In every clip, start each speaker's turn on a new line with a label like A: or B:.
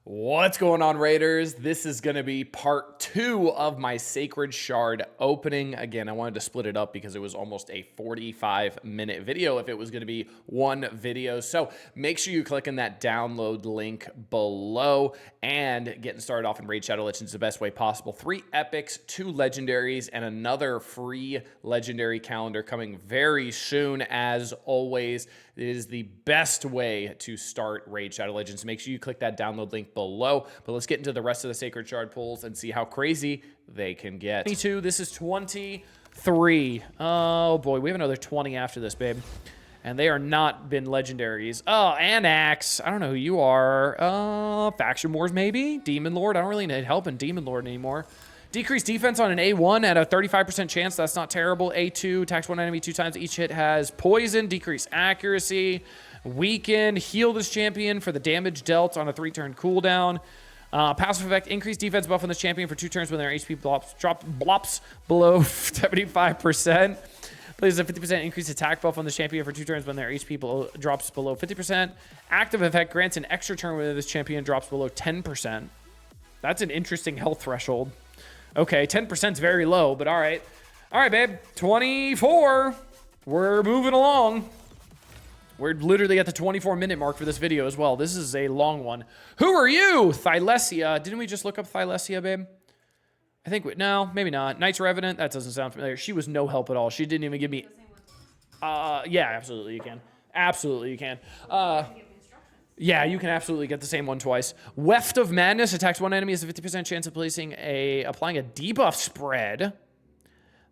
A: What's going on, Raiders? This is going to be part 2 of my Sacred Shard opening. Again, I wanted to split it up because it was almost a 45-minute video if it was going to be one video. So make sure you click on that download link below. And getting started off in Raid Shadow Legends is the best way possible. 3 epics, 2 legendaries, and another free legendary calendar coming very soon. As always, it is the best way to start Raid Shadow Legends. Make sure you click that download link below. But let's get into the rest of the Sacred Shard pulls and see how crazy they can get. 22, this is 23. Oh boy, we have another 20 after this, babe. And they are not been legendaries. Oh, Anax. I don't know who you are. Faction Wars, maybe? Demon Lord. I don't really need help in Demon Lord anymore. Decreased defense on an A1 at a 35% chance. That's not terrible. A2, attacks one enemy 2 times. Each hit has poison, decreased accuracy, weaken, heal this champion for the damage dealt on a 3-turn cooldown. Passive effect, increased defense buff on this champion for 2 turns when their HP blops below 75%. Places a 50% increased attack buff on the champion for 2 turns when their HP drops below 50%. Active effect grants an extra turn when this champion drops below 10%. That's an interesting health threshold. Okay, 10% is very low, but all right. All right, babe. 24. We're moving along. We're literally at the 24-minute mark for this video as well. This is a long one. Who are you? Thylesia. Didn't we just look up Thylesia, babe? I think no, maybe not. Knights Revenant. That doesn't sound familiar. She was no help at all. She didn't even give me. Yeah, absolutely you can. Absolutely you can. Yeah, you can absolutely get the same one twice. Weft of Madness attacks one enemy has a 50% chance of applying a debuff spread.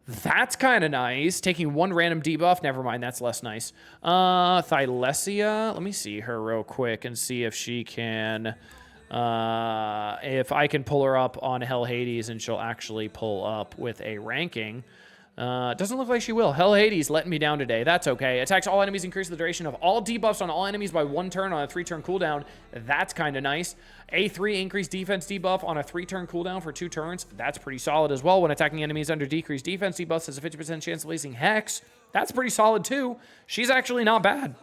A: That's kind of nice. Taking one random debuff. Never mind, that's less nice. Thylesia. Let me see her real quick and see if she can. If I can pull her up on Hell Hades and she'll actually pull up with a ranking. Doesn't look like she will. Hell Hades letting me down today. That's okay. Attacks all enemies, increase the duration of all debuffs on all enemies by 1 turn on a 3-turn cooldown. That's kind of nice. A3, increased defense debuff on a 3-turn cooldown for 2 turns. That's pretty solid as well. When attacking enemies under decreased defense debuffs, has a 50% chance of placing Hex. That's pretty solid too. She's actually not bad.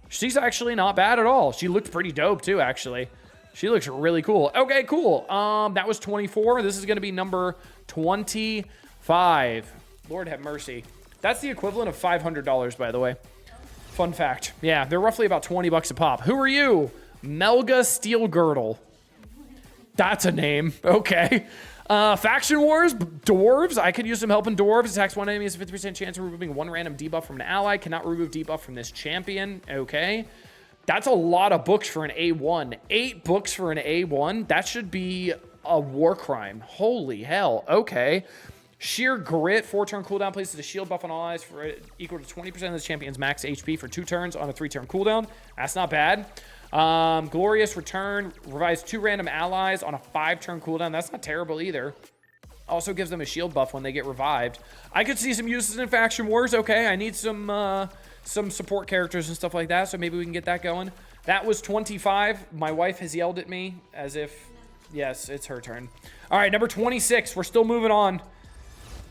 A: She's actually not bad at all. She looked pretty dope too, actually. She looks really cool. Okay, cool. That was 24. This is going to be number 25. Lord have mercy. That's the equivalent of $500, by the way. Fun fact. Yeah, they're roughly about 20 bucks a pop. Who are you? Melga Steel Girdle. That's a name. Okay. Faction Wars, Dwarves. I could use some help in Dwarves. Attacks one enemy has a 50% chance of removing 1 random debuff from an ally. Cannot remove debuff from this champion. Okay. That's a lot of books for an A1. 8 books for an A1. That should be a war crime. Holy hell. Okay. Sheer Grit, 4-turn cooldown, places a shield buff on all allies for equal to 20% of the champion's max HP for 2 turns on a 3-turn cooldown. That's not bad. Glorious Return, revives 2 random allies on a 5-turn cooldown. That's not terrible either. Also gives them a shield buff when they get revived. I could see some uses in Faction Wars. Okay, I need some support characters and stuff like that, so maybe we can get that going. That was 25. My wife has yelled at me as if, yes, it's her turn. All right, number 26. We're still moving on.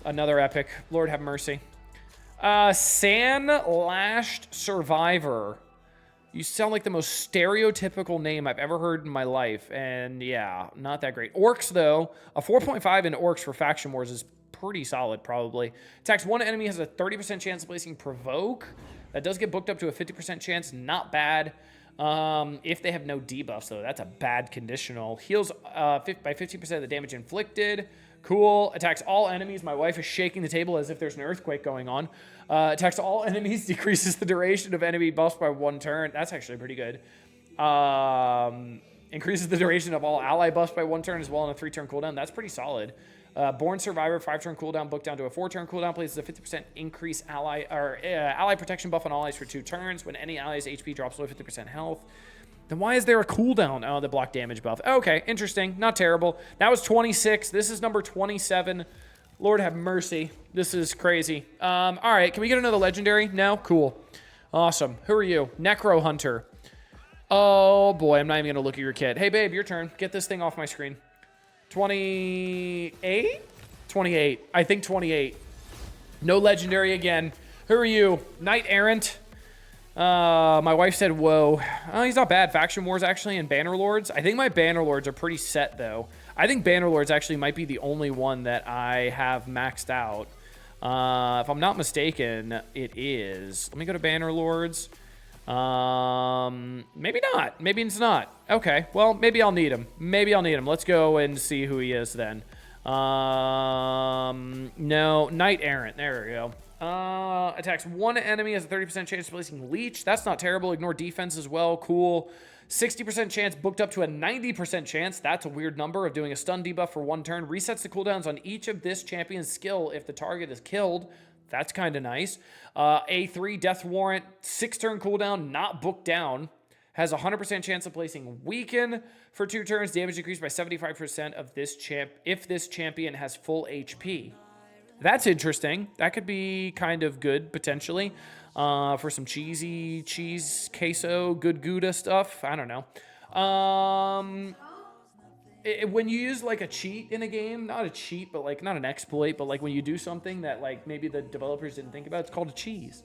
A: Another epic. Lord have mercy. Sand-Lashed Survivor. You sound like the most stereotypical name I've ever heard in my life. And yeah, not that great. Orcs, though. A 4.5 in Orcs for Faction Wars is pretty solid, probably. Attacks one enemy, has a 30% chance of placing Provoke. That does get booked up to a 50% chance. Not bad. If they have no debuffs, though, that's a bad conditional. Heals by 15% of the damage inflicted. Cool. Attacks all enemies. My wife is shaking the table as if there's an earthquake going on. Attacks all enemies. Decreases the duration of enemy buffs by 1 turn. That's actually pretty good. Increases the duration of all ally buffs by 1 turn as well on a 3-turn cooldown. That's pretty solid. Born Survivor, 5-turn cooldown, booked down to a 4-turn cooldown. Places a 50% increase ally protection buff on allies for 2 turns. When any ally's HP drops below 50% health. Then why is there a cooldown? Oh, the block damage buff. Okay, interesting. Not terrible. That was 26. This is number 27. Lord have mercy. This is crazy. All right, can we get another legendary? No? Cool. Awesome. Who are you? Necro Hunter. Oh, boy. I'm not even going to look at your kit. Hey, babe, your turn. Get this thing off my screen. 28? 28. I think 28. No legendary again. Who are you? Knight Errant. My wife said, whoa. Oh, he's not bad. Faction Wars, actually, and Banner Lords. I think my Banner Lords are pretty set, though. I think Banner Lords actually might be the only one that I have maxed out. If I'm not mistaken, it is. Let me go to Banner Lords. Maybe not. Maybe it's not. Okay, well, maybe I'll need him. Maybe I'll need him. Let's go and see who he is then. No, Knight Errant. There we go. Attacks one enemy, has a 30% chance of placing Leech. That's not terrible. Ignore defense as well. Cool. 60% chance booked up to a 90% chance. That's a weird number of doing a stun debuff for one turn. Resets the cooldowns on each of this champion's skill if the target is killed. That's kind of nice. A3, Death Warrant, 6-turn cooldown, not booked down. Has a 100% chance of placing Weaken for 2 turns. Damage increased by 75% of this if this champion has full HP. That's interesting. That could be kind of good, potentially, for some cheesy cheese queso, good Gouda stuff. I don't know. When you use like a cheat in a game, not a cheat, but like not an exploit, but like when you do something that like maybe the developers didn't think about, it's called a cheese.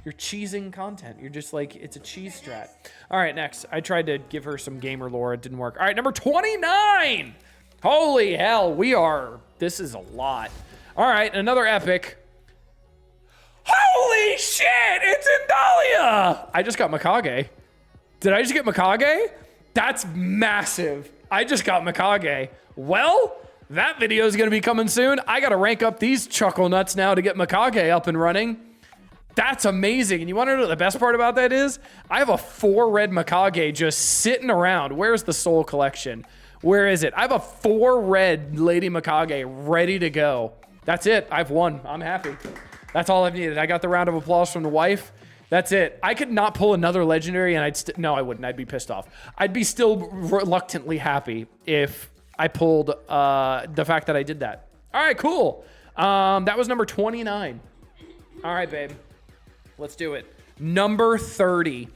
A: You're cheesing content. You're just like, it's a cheese strat. All right, next. I tried to give her some gamer lore. It didn't work. All right, number 29. Holy hell, this is a lot. All right, another epic. Holy shit, it's Indalia! I just got Mikage. Did I just get Mikage? That's massive. I just got Mikage. Well, that video is going to be coming soon. I got to rank up these chuckle nuts now to get Mikage up and running. That's amazing. And you want to know what the best part about that is? I have a 4 red Mikage just sitting around. Where's the soul collection? Where is it? I have a 4 red Lady Mikage ready to go. That's it. I've won. I'm happy. That's all I've needed. I got the round of applause from the wife. That's it. I could not pull another legendary and no, I wouldn't. I'd be pissed off. I'd be still reluctantly happy if I pulled the fact that I did that. All right, cool. That was number 29. All right, babe. Let's do it. Number 30.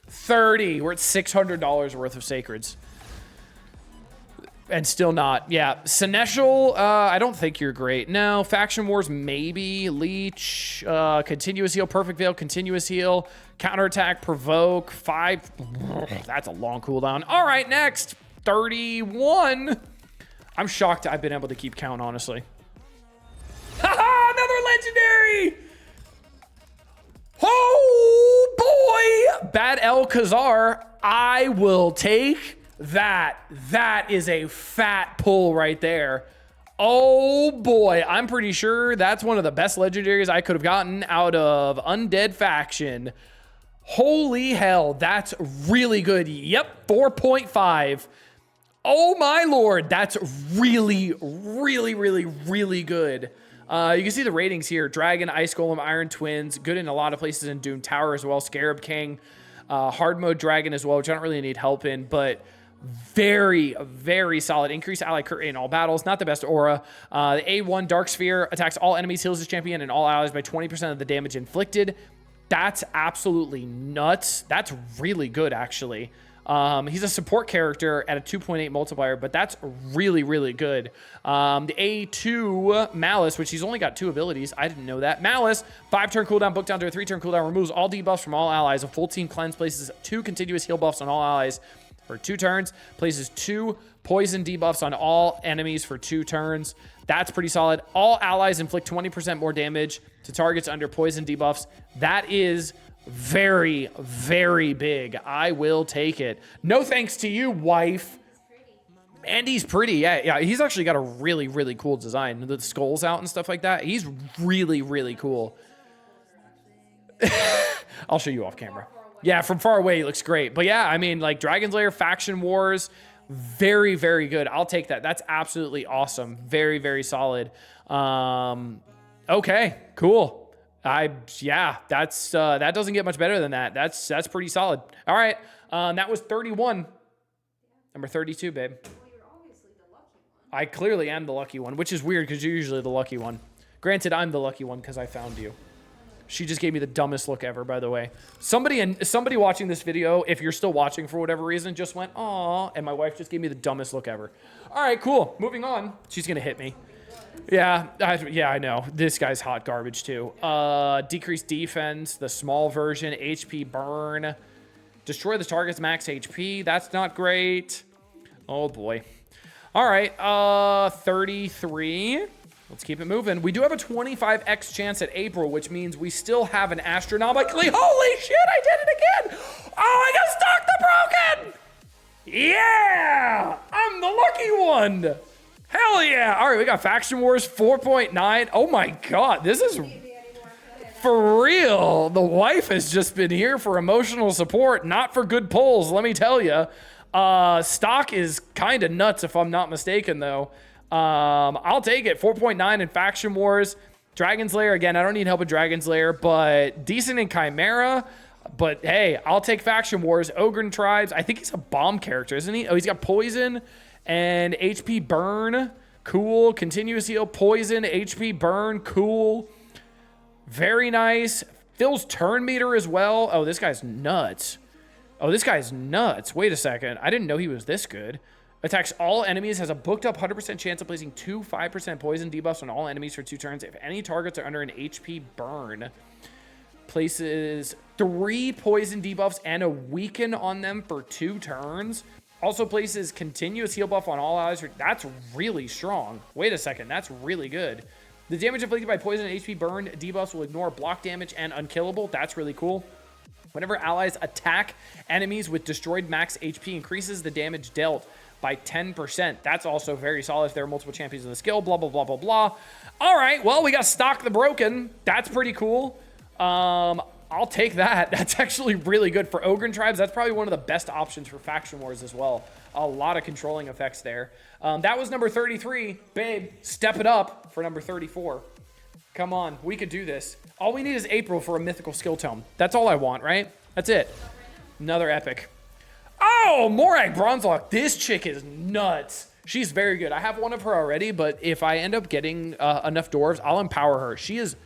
A: 30. We're at $600 worth of sacreds. And still not. Yeah. Seneschal, I don't think you're great. No. Faction Wars, maybe. Leech, continuous heal, perfect veil, continuous heal, counterattack, provoke, 5. That's a long cooldown. All right, next. 31. I'm shocked I've been able to keep count, honestly. Haha, another legendary. Oh, boy. Bad El Khazar. I will take that. That is a fat pull right there. Oh boy, I'm pretty sure that's one of the best legendaries I could have gotten out of Undead Faction. Holy hell, that's really good. Yep, 4.5. Oh my lord, that's really, really, really, really good. You can see the ratings here. Dragon, Ice Golem, Iron Twins. Good in a lot of places in Doom Tower as well. Scarab King. Hard mode Dragon as well, which I don't really need help in, but very, very solid. Increase ally crit in all battles. Not the best aura. The A1 Dark Sphere attacks all enemies, heals this champion, and all allies by 20% of the damage inflicted. That's absolutely nuts. That's really good, actually. He's a support character at a 2.8 multiplier, but that's really, really good. The A2 Malice, which he's only got 2 abilities. I didn't know that. Malice, 5-turn cooldown, book down to a 3-turn cooldown, removes all debuffs from all allies. A full team cleanse, places 2 continuous heal buffs on all allies for 2 turns, places 2 poison debuffs on all enemies for 2 turns. That's pretty solid. All allies inflict 20% more damage to targets under poison debuffs. That is very, very big. I will take it. No thanks to you, wife. And he's pretty. Yeah, he's actually got a really, really cool design. The skulls out and stuff like that. He's really, really cool. I'll show you off camera. Yeah, from far away, he looks great. But yeah, I mean, like Dragon's Lair, Faction Wars, very, very good. I'll take that. That's absolutely awesome. Very, very solid. Okay, cool. Yeah, that's that doesn't get much better than that. That's pretty solid. All right, that was 31. Number 32, babe.
B: Well, you're obviously the lucky one.
A: I clearly am the lucky one, which is weird because you're usually the lucky one. Granted, I'm the lucky one because I found you. She just gave me the dumbest look ever, by the way. Somebody watching this video, if you're still watching for whatever reason, just went, "Aw," and my wife just gave me the dumbest look ever. All right, cool. Moving on. She's going to hit me.
B: one.
A: Yeah, I know. This guy's hot garbage too. Decreased defense, the small version, HP burn. Destroy the target's max HP. That's not great. Oh boy. All right, 33. Let's keep it moving. We do have a 25x chance at April, which means we still have an astronomically... Holy shit, I did it again! Oh, I got Stock the Broken! Yeah! I'm the lucky one! Hell yeah! All right, we got Faction Wars 4.9. Oh my god, this is... For real, the wife has just been here for emotional support, not for good pulls, let me tell you. Stock is kind of nuts if I'm not mistaken, though. I'll take it. 4.9 in Faction Wars. Dragon's Lair, again, I don't need help with Dragon's Lair, but decent in Chimera. But hey, I'll take Faction Wars. Ogre Tribes, I think he's a bomb character, isn't he? Oh, he's got Poison and HP Burn. Cool. Continuous Heal, Poison, HP Burn. Cool. Very nice. Phil's turn meter as well. Oh, this guy's nuts. Oh, this guy's nuts. Wait a second. I didn't know he was this good. Attacks all enemies. Has a booked up 100% chance of placing 2 5% poison debuffs on all enemies for 2 turns. If any targets are under an HP burn. Places 3 poison debuffs and a weaken on them for 2 turns. Also places continuous heal buff on all allies. That's really strong. Wait a second. That's really good. The damage inflicted by poison and HP burn debuffs will ignore block damage and unkillable. That's really cool. Whenever allies attack enemies with destroyed max HP increases the damage dealt by 10%. That's also very solid if there are multiple champions in the skill, blah, blah, blah, blah, blah. All right, well, we got Stock the Broken. That's pretty cool. I'll take that. That's actually really good for Ogre Tribes. That's probably one of the best options for Faction Wars as well. A lot of controlling effects there. That was number 33. Babe, step it up for number 34. Come on, we could do this. All we need is April for a mythical skill tome. That's all I want, right? That's it. Another epic. Oh, Morag Bronzelock. This chick is nuts. She's very good. I have one of her already, but if I end up getting enough dwarves, I'll empower her. She is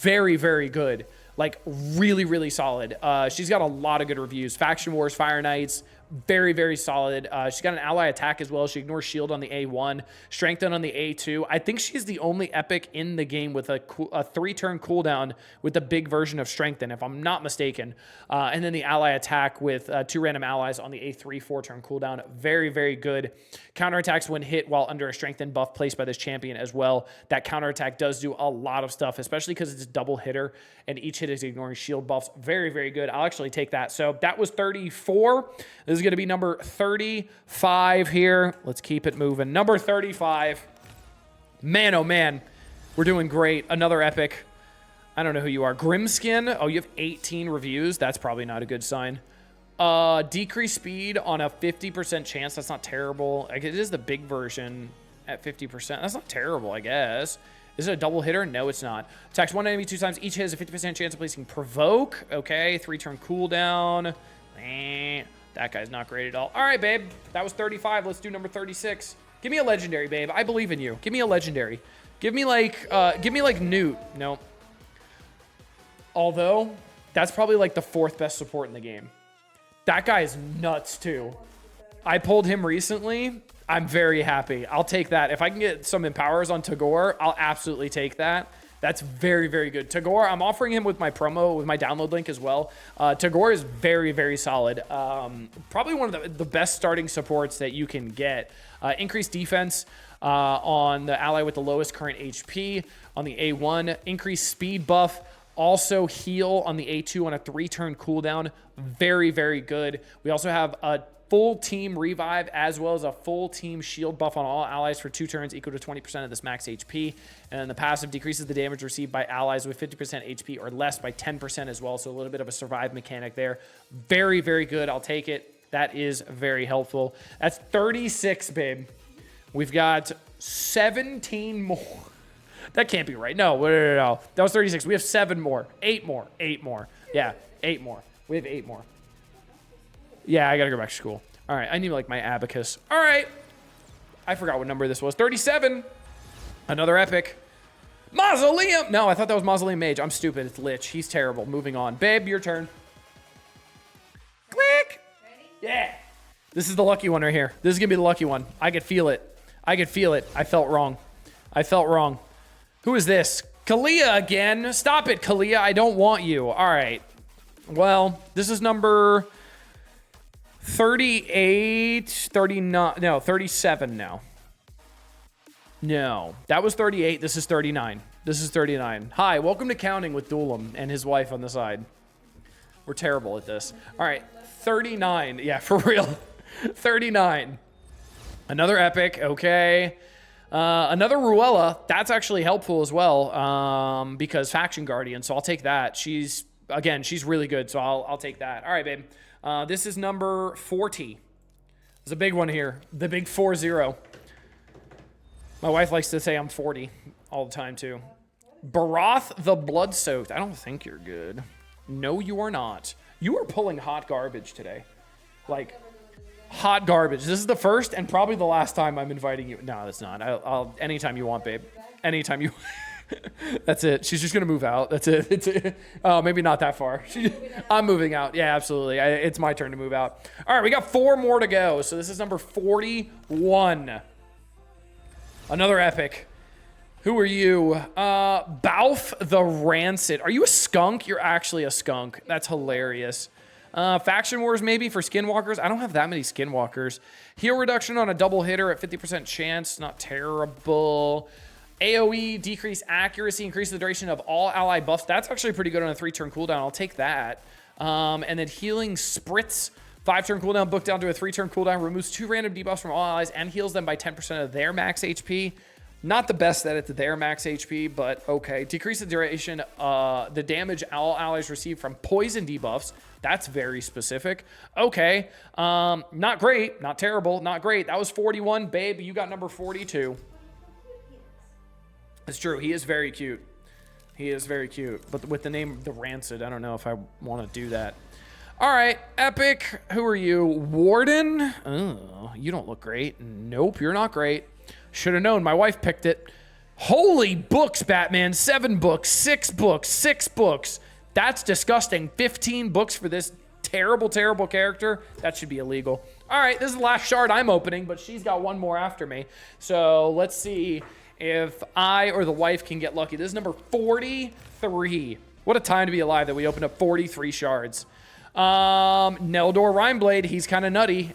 A: very, very good. Like, really, really solid. She's got a lot of good reviews. Faction Wars, Fire Knights, very, very solid. She's got an ally attack as well. She ignores shield on the A1, strengthen on the A2. I think she's the only epic in the game with a 3-turn cooldown with the big version of strengthen, if I'm not mistaken. And then the ally attack with 2 random allies on the A3 4-turn cooldown. Very, very good. Counterattacks when hit while under a strengthen buff placed by this champion as well. That counterattack does do a lot of stuff, especially because it's a double hitter and each hit is ignoring shield buffs. Very, very good. I'll actually take that. So that was 34. This is going to be number 35 here. Let's keep it moving. Number 35. Man, oh man. We're doing great. Another epic. I don't know who you are. Grimskin. Oh, you have 18 reviews. That's probably not a good sign. Decrease speed on a 50% chance. That's not terrible. Like, it is the big version at 50%. That's not terrible, I guess. Is it a double hitter? No, it's not. Attacks one enemy 2 times. Each hit has a 50% chance of placing provoke. Okay, 3-turn cooldown. That guy's not great at all. All right, babe. That was 35. Let's do number 36. Give me a legendary, babe. I believe in you. Give me a legendary. Give me like Newt. No. Although, that's probably like the 4th best support in the game. That guy is nuts too. I pulled him recently. I'm very happy. I'll take that. If I can get some empowers on Tagore, I'll absolutely take that. That's very, very good. Tagore, I'm offering him with my promo, with my download link as well. Tagore is very, very solid. Probably one of the best starting supports that you can get. Increased defense on the ally with the lowest current HP on the A1. Increased speed buff. Also heal on the A2 on a 3-turn cooldown. Very, very good. We also have a full team revive as well as a full team shield buff on all allies for 2 turns equal to 20% of this max HP. And the passive decreases the damage received by allies with 50% HP or less by 10% as well. So a little bit of a survive mechanic there. Very, very good. I'll take it. That is very helpful. That's 36, babe. We've got 17 more. That can't be right. No. That was 36. We have 7 more. 8 more. 8 more. Yeah, 8 more. We have 8 more. Yeah, I gotta go back to school. All right, I need like my abacus. All right. I forgot what number this was. 37. Another epic. Mausoleum. No, I thought that was Mausoleum Mage. I'm stupid. It's Lich. He's terrible. Moving on. Babe, your turn. Click.
B: Ready?
A: Yeah. This is the lucky one right here. This is gonna be the lucky one. I could feel it. I could feel it. I felt wrong. I felt wrong. Who is this? Kalia again. Stop it, Kalia. I don't want you. All right. Well, this is number 38, 39. No, 37 now. No, that was 38. This is 39. This is 39. Hi, welcome to Counting with Duelam and his wife on the side. We're terrible at this. All right, 39. Yeah, for real. 39. Another epic. Okay. Another Ruella. That's actually helpful as well because Faction Guardian. So I'll take that. She's really good. So I'll take that. All right, babe. This is number 40. There's a big one here. The big 40. My wife likes to say I'm 40 all the time too. Barath the Blood-Soaked. I don't think you're good. No, you are not. You are pulling hot garbage today. Like, hot garbage. This is the first and probably the last time I'm inviting you. No, that's not. I'll anytime you want, babe. Anytime you... That's it. She's just going to move out. That's it. It's oh, maybe not that far. I'm moving out. Yeah, absolutely. It's my turn to move out. All right, we got 4 more to go. So this is number 41. Another epic. Who are you? Balf the Rancid. Are you a skunk? You're actually a skunk. That's hilarious. Faction Wars maybe for Skinwalkers. I don't have that many Skinwalkers. Heal reduction on a double hitter at 50% chance. Not terrible. AoE, decrease accuracy, increase the duration of all ally buffs. That's actually pretty good on a 3-turn cooldown. I'll take that. And then healing spritz. 5-turn cooldown, book down to a 3-turn cooldown, removes 2 random debuffs from all allies and heals them by 10% of their max HP. Not the best at their max HP, but okay. Decrease the duration, the damage all allies receive from poison debuffs. That's very specific. Okay, not great, not terrible, not great. That was 41, babe. You got number 42. It's true. He is very cute. He is very cute. But with the name The Rancid, I don't know if I want to do that. All right, epic. Who are you? Warden? Oh, you don't look great. Nope, you're not great. Should have known. My wife picked it. Holy books, Batman. 7 books, 6 books, 6 books. That's disgusting. 15 books for this terrible, terrible character. That should be illegal. All right, this is the last shard I'm opening, but she's got one more after me. So let's see if I or the wife can get lucky. This is number 43. What a time to be alive that we opened up 43 shards. Neldor Rhineblade, he's kind of nutty.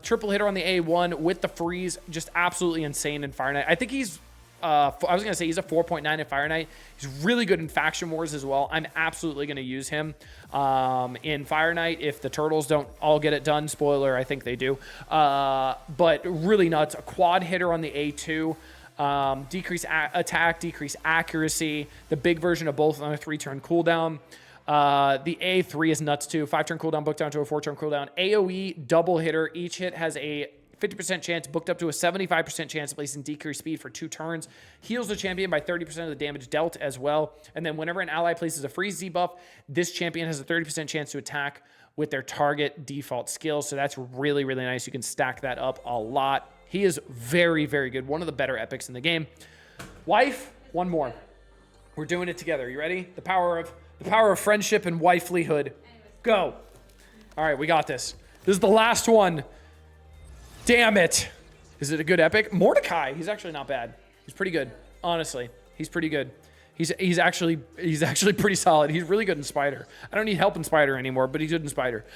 A: Triple hitter on the A1 with the freeze, just absolutely insane in Fire Knight. I think he's, I was going to say he's a 4.9 in Fire Knight. He's really good in Faction Wars as well. I'm absolutely going to use him in Fire Knight if the turtles don't all get it done. Spoiler, I think they do. But really nuts. A quad hitter on the A2. Decrease attack, decrease accuracy. The big version of both on a 3-turn cooldown. The A3 is nuts too. 5-turn cooldown, booked down to a 4-turn cooldown. AoE, double hitter. Each hit has a 50% chance, booked up to a 75% chance of placing decreased speed for 2 turns. Heals the champion by 30% of the damage dealt as well. And then whenever an ally places a freeze debuff, this champion has a 30% chance to attack with their target default skill. So that's really, really nice. You can stack that up a lot. He is very, very good. One of the better epics in the game. Wife, one more. We're doing it together. You ready? The power of friendship and wifelyhood. Go. All right, we got this. This is the last one. Damn it. Is it a good epic? Mordecai, he's actually not bad. He's pretty good, honestly. He's pretty good. He's actually pretty solid. He's really good in Spider. I don't need help in Spider anymore, but he's good in Spider.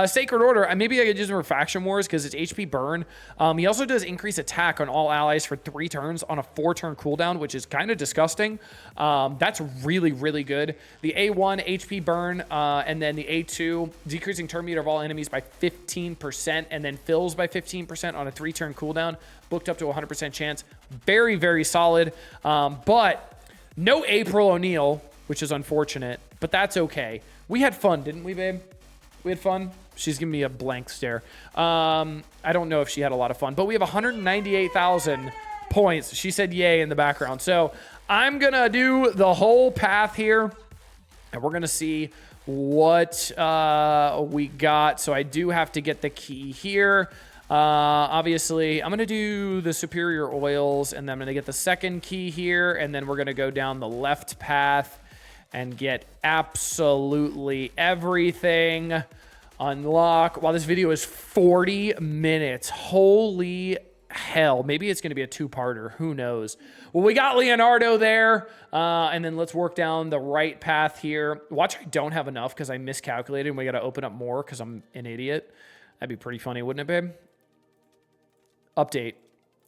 A: Sacred Order, maybe I could use him for Faction Wars because it's HP burn. He also does increase attack on all allies for 3 turns on a 4-turn cooldown, which is kind of disgusting. That's really, really good. The A1, HP burn, and then the A2, decreasing turn meter of all enemies by 15%, and then fills by 15% on a 3-turn cooldown, booked up to 100% chance. Very, very solid. But no April O'Neil, which is unfortunate, but that's okay. We had fun, didn't we, babe? We had fun. She's giving me a blank stare. I don't know if she had a lot of fun, but we have 198,000 points. She said yay in the background. So I'm going to do the whole path here, and we're going to see what we got. So I do have to get the key here. Obviously, I'm going to do the superior oils, and then I'm going to get the second key here, and then we're going to go down the left path and get absolutely everything. Unlock. Wow, this video is 40 minutes. Holy hell, maybe it's going to be a two-parter. Who knows? Well, we got Leonardo there, and then let's work down the right path here. Watch, I don't have enough because I miscalculated, and we got to open up more because I'm an idiot. That'd be pretty funny, wouldn't it, babe? Update.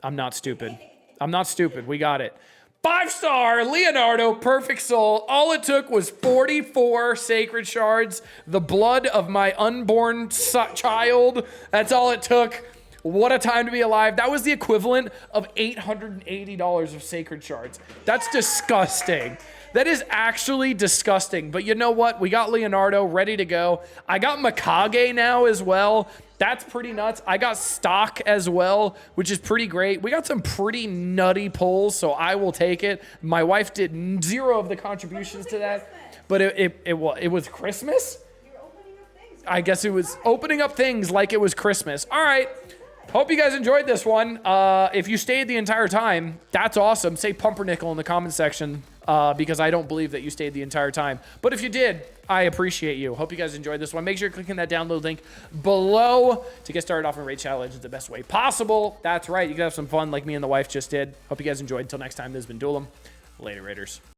A: I'm not stupid. I'm not stupid. We got it. 5-star Leonardo, perfect soul. All it took was 44 sacred shards, the blood of my unborn child. That's all it took. What a time to be alive. That was the equivalent of $880 of sacred shards. That's disgusting. That is actually disgusting. But you know what? We got Leonardo ready to go. I got Mikage now as well. That's pretty nuts. I got stock as well, which is pretty great. We got some pretty nutty pulls, so I will take it. My wife did 0 of the contributions to that. But it was Christmas?
B: You're opening up things.
A: I guess it was opening up things like it was Christmas. All right. Hope you guys enjoyed this one. If you stayed the entire time, that's awesome. Say pumpernickel in the comment section because I don't believe that you stayed the entire time. But if you did, I appreciate you. Hope you guys enjoyed this one. Make sure you're clicking that download link below to get started off in Raid Shadow Legends the best way possible. That's right. You can have some fun like me and the wife just did. Hope you guys enjoyed. Until next time, this has been Duelum. Later, Raiders.